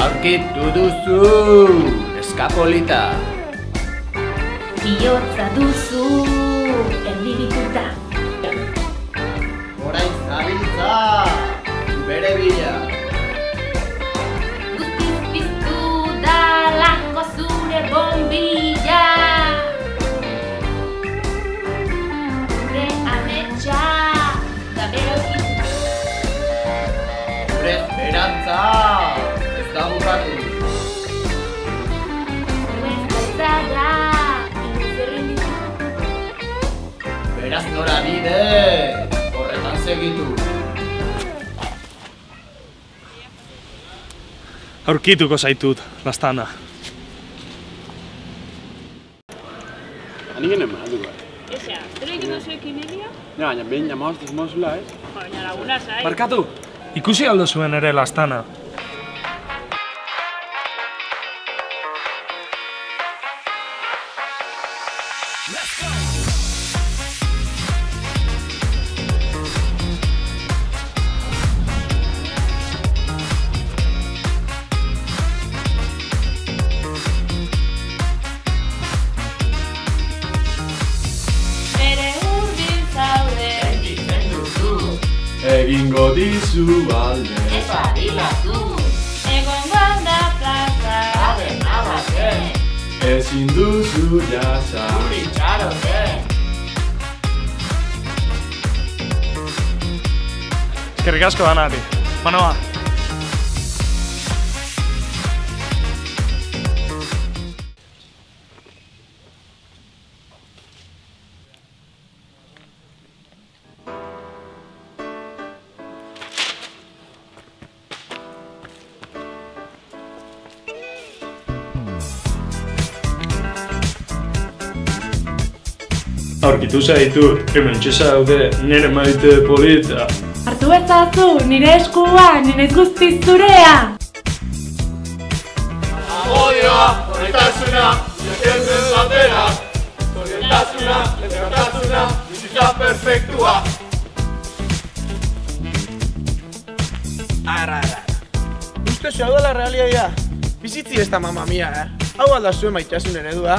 Aurkitu duzu, eskapolita. Bihotza duzu, erdibituta. Orain zabiltza, bere bila. Guztiz piztu da lango zure bombilla. Gure ametsa, da berokituta. Gure esperantza, ez da bukatu. Zara, inzerrenditu. Beraz norabide, horretan segitu. Aurkituko zaitut, Lastana. Ani genen malduko. Esa, zero egin duzuekin egia? Ja, baina behin jamaztuz mozula, ez? Baina laguna zai. Barkatu! Ikusi aldo zuen ere Lastana. Egingo dizu alde. Espabilatu, egongo da plaza. Abate, Ezin duzu jasa. Itxarote. Eskerrik asko danari. Manoa! Aurkitu zaitut, hementxe zaude, nire maite polita. Hartu ezazu, nire eskua, nire guztiz zurea! Amodioa, horretasuna, jenden batera. Zoriontasuna, elkartasuna, bizitza perfektua. Ara. Uste zu hau da la realidadea. Bizitzi ez da mamma mia, Hau alda zuen maitasun eredua.